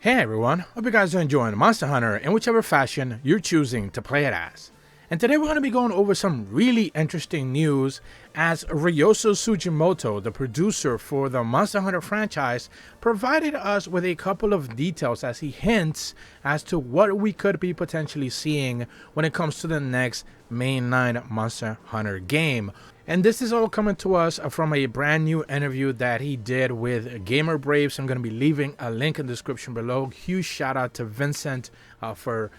Hey everyone, hope you guys are enjoying Monster Hunter in whichever fashion you're choosing to play it as. And today we're going to be going over some really interesting news as Ryozo Tsujimoto, the producer for the Monster Hunter franchise, provided us with a couple of details as he hints as to what we could be potentially seeing when it comes to the next mainline Monster Hunter game. And this is all coming to us from a brand new interview that he did with Gamer Braves. I'm going to be leaving a link in the description below. Huge shout out to Vincent for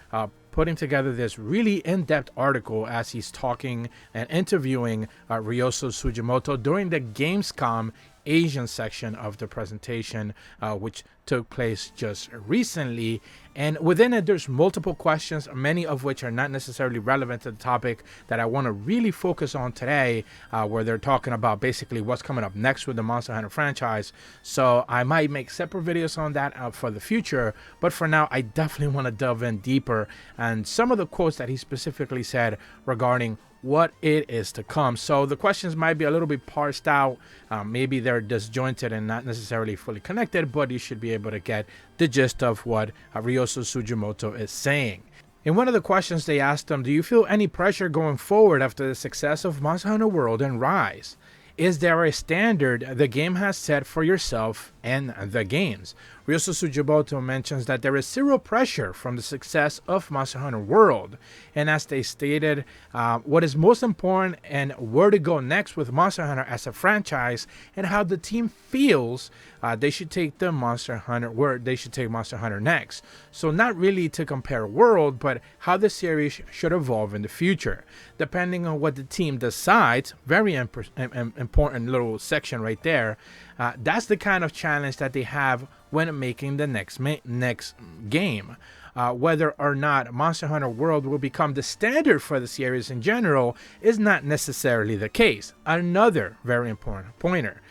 putting together this really in-depth article as he's talking and interviewing Ryozo Tsujimoto during the Gamescom Asian section of the presentation, which took place just recently. And within it, there's multiple questions, many of which are not necessarily relevant to the topic that I want to really focus on today, where they're talking about basically what's coming up next with the Monster Hunter franchise. So I might make separate videos on that for the future, but for now, I definitely want to delve in deeper and some of the quotes that he specifically said regarding what it is to come. So the questions might be a little bit parsed out, maybe they're disjointed and not necessarily fully connected, but you should be able to get the gist of what Ryozo Tsujimoto is saying. In one of the questions they asked him, do you feel any pressure going forward after the success of Monster Hunter World and Rise? Is there a standard the game has set for yourself and the games? Ryozo Tsujimoto mentions that there is zero pressure from the success of Monster Hunter World, and as they stated, what is most important and where to go next with Monster Hunter as a franchise and how the team feels they should take the Monster Hunter where they should take Monster Hunter next. So not really to compare World, but how the series should evolve in the future, depending on what the team decides. Very important little section right there. That's the kind of challenge that they have when making the next game. Whether or not Monster Hunter World will become the standard for the series in general is not necessarily the case. Another very important pointer.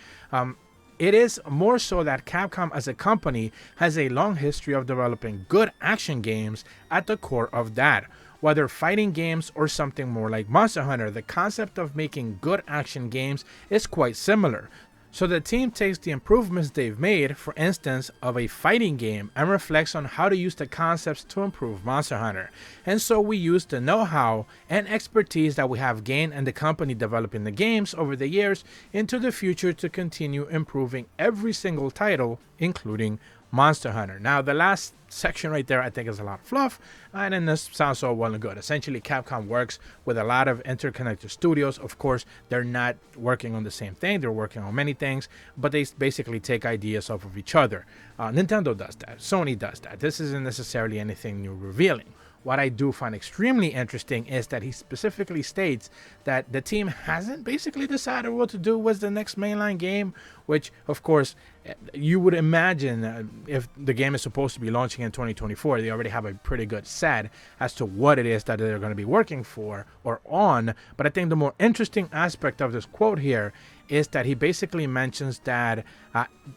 It is more so that Capcom as a company has a long history of developing good action games at the core of that. Whether fighting games or something more like Monster Hunter, the concept of making good action games is quite similar. So the team takes the improvements they've made, for instance, of a fighting game, and reflects on how to use the concepts to improve Monster Hunter. And so we use the know-how and expertise that we have gained in the company developing the games over the years into the future to continue improving every single title, including Monster Hunter. Now, the last section right there I think is a lot of fluff, and then this sounds all well and good. Essentially, Capcom works with a lot of interconnected studios. Of course, they're not working on the same thing, they're working on many things, but they basically take ideas off of each other. Nintendo does that, Sony does that. This isn't necessarily anything new revealing. What I do find extremely interesting is that he specifically states that the team hasn't basically decided what to do with the next mainline game, which of course you would imagine if the game is supposed to be launching in 2024, they already have a pretty good set as to what it is that they're going to be working for or on. But I think the more interesting aspect of this quote here is that he basically mentions that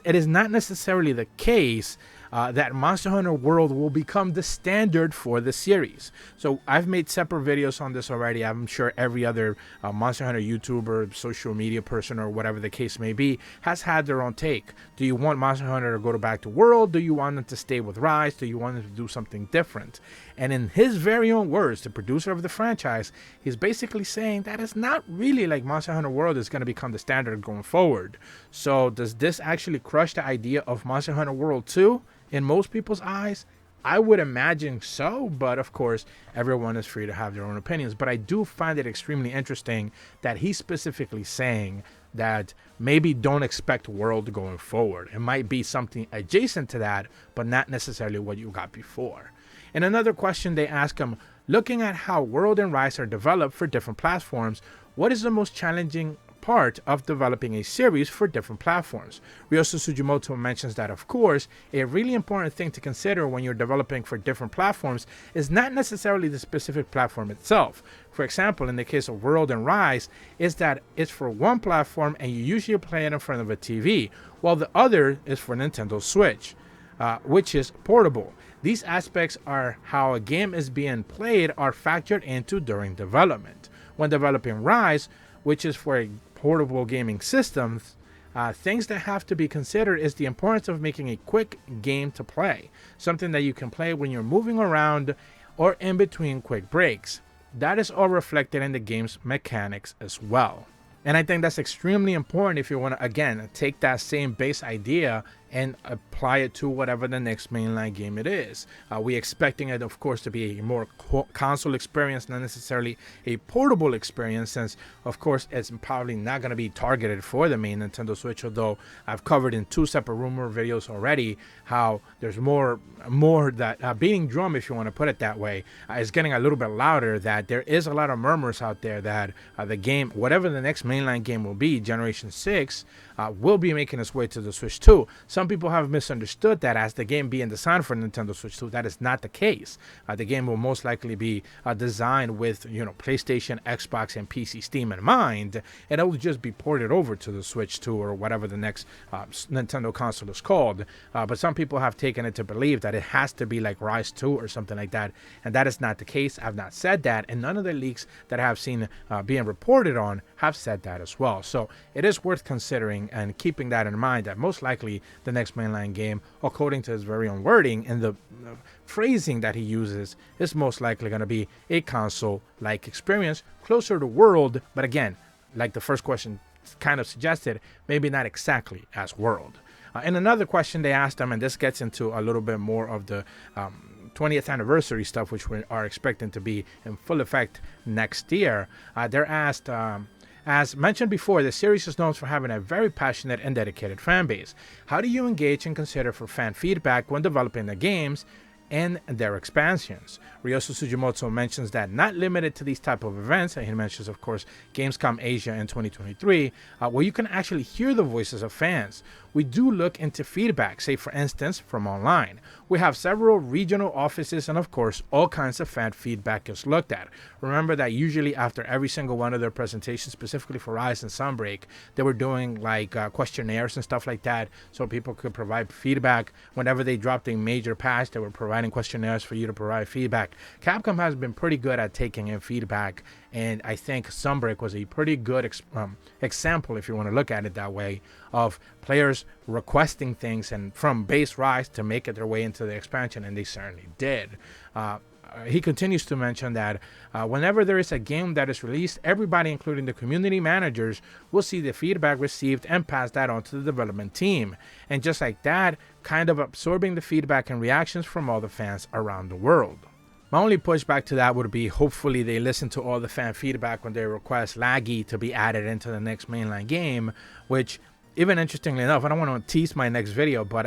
it is not necessarily the case that Monster Hunter World will become the standard for the series. So I've made separate videos on this already. I'm sure every other Monster Hunter YouTuber, social media person, or whatever the case may be, has had their own take. Do you want Monster Hunter to go back to World? Do you want them to stay with Rise? Do you want them to do something different? And in his very own words, the producer of the franchise, he's basically saying that it's not really like Monster Hunter World is going to become the standard going forward. So does this actually crush the idea of Monster Hunter World 2? In most people's eyes, I would imagine so, but of course, everyone is free to have their own opinions. But I do find it extremely interesting that he's specifically saying that maybe don't expect World going forward. It might be something adjacent to that, but not necessarily what you got before. In another question, they ask him, looking at how World and Rise are developed for different platforms, what is the most challenging part of developing a series for different platforms? Ryozo Tsujimoto mentions that, of course, a really important thing to consider when you're developing for different platforms is not necessarily the specific platform itself. For example, in the case of World and Rise, is that it's for one platform and you usually play it in front of a TV, while the other is for Nintendo Switch, which is portable. These aspects are how a game is being played are factored into during development. When developing Rise, which is for a portable gaming systems, things that have to be considered is the importance of making a quick game to play, something that you can play when you're moving around or in between quick breaks. That is all reflected in the game's mechanics as well. And I think that's extremely important if you want to, again, take that same base idea and apply it to whatever the next mainline game it is. We're expecting it, of course, to be a more console experience, not necessarily a portable experience, since, of course, it's probably not going to be targeted for the main Nintendo Switch, although I've covered in 2 separate rumor videos already how there's more that beating drum, if you want to put it that way, is getting a little bit louder, that there is a lot of murmurs out there that the game, whatever the next mainline game will be, Generation 6, will be making its way to the Switch 2. Some people have misunderstood that as the game being designed for Nintendo Switch 2. That is not the case. The game will most likely be designed with, PlayStation, Xbox, and PC Steam in mind, and it will just be ported over to the Switch 2 or whatever the next Nintendo console is called. But some people have taken it to believe that it has to be like Rise 2 or something like that, and that is not the case. I've not said that, and none of the leaks that I have seen being reported on have said that as well. So it is worth considering and keeping that in mind, that most likely the next mainline game, according to his very own wording and the phrasing that he uses, is most likely going to be a console-like experience, closer to World, but again, like the first question kind of suggested, maybe not exactly as World. And another question they asked him, and this gets into a little bit more of the 20th anniversary stuff, which we are expecting to be in full effect next year. They're asked, as mentioned before, the series is known for having a very passionate and dedicated fan base. How do you engage and consider for fan feedback when developing the games and their expansions? Ryozo Tsujimoto mentions that not limited to these type of events, and he mentions, of course, Gamescom Asia in 2023, where you can actually hear the voices of fans. We do look into feedback, say for instance from online. We have several regional offices, and of course all kinds of fan feedback is looked at. Remember that usually after every single one of their presentations, specifically for Rise and Sunbreak, they were doing like questionnaires and stuff like that, so people could provide feedback. Whenever they dropped a major patch, they were providing questionnaires for you to provide feedback. Capcom has been pretty good at taking in feedback, and I think Sunbreak was a pretty good example, if you want to look at it that way, of players requesting things and from base Rise to make it their way into the expansion, and they certainly did. He continues to mention that whenever there is a game that is released, everybody, including the community managers, will see the feedback received and pass that on to the development team. And just like that, kind of absorbing the feedback and reactions from all the fans around the world. My only pushback to that would be, hopefully they listen to all the fan feedback when they request Laggy to be added into the next mainline game, which, even interestingly enough, I don't want to tease my next video, but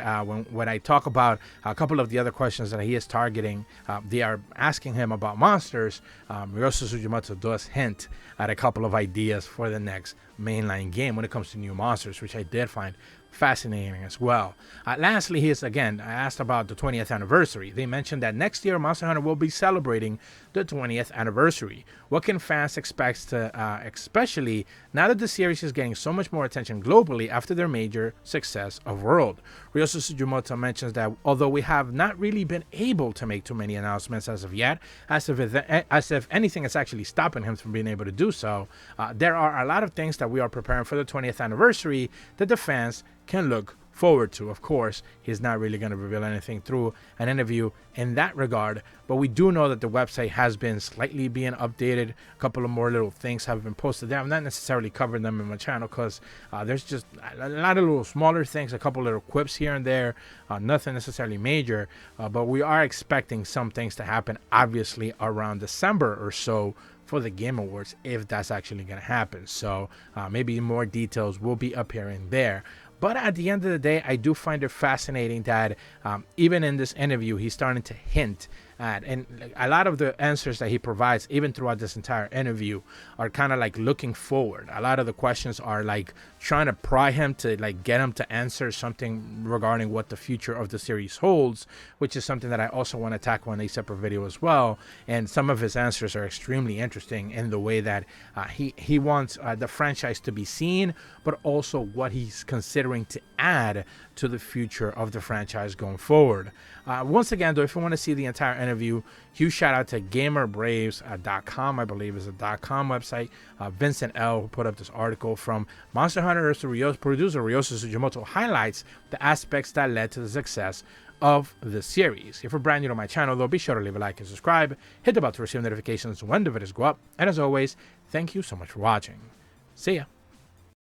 when I talk about a couple of the other questions that he is targeting, they are asking him about monsters. Ryozo Tsujimoto does hint at a couple of ideas for the next mainline game when it comes to new monsters, which I did find fascinating as well. Lastly, he is again asked about the 20th anniversary. They mentioned that next year Monster Hunter will be celebrating the 20th anniversary. What can fans expect to, especially now that the series is getting so much more attention globally after their major success of World? Ryozo Tsujimoto mentions that although we have not really been able to make too many announcements as of yet, as if anything is actually stopping him from being able to do so, there are a lot of things that we are preparing for the 20th anniversary that the fans can look forward to. Of course, he's not really going to reveal anything through an interview in that regard, but we do know that the website has been slightly being updated. A couple of more little things have been posted there. I'm not necessarily covering them in my channel because there's just a lot of little smaller things, a couple little quips here and there, nothing necessarily major, but we are expecting some things to happen, obviously around December or so, for the Game Awards, if that's actually going to happen. So maybe more details will be appearing there. But at the end of the day, I do find it fascinating that even in this interview, he's starting to hint at, and a lot of the answers that he provides, even throughout this entire interview, are kind of like looking forward. A lot of the questions are like trying to pry him to like get him to answer something regarding what the future of the series holds, which is something that I also want to tackle in a separate video as well. And some of his answers are extremely interesting in the way that he wants the franchise to be seen, but also what he's considering to add to the future of the franchise going forward. Once again, though, if you want to see the entire interview. Huge shout out to gamerbraves.com, I believe is a .com website. Vincent L., who put up this article from Monster Hunter's producer Ryozo Tsujimoto, highlights the aspects that led to the success of the series. If you're brand new to my channel, though, be sure to leave a like and subscribe. Hit the bell to receive notifications when the videos go up. And as always, thank you so much for watching. See ya.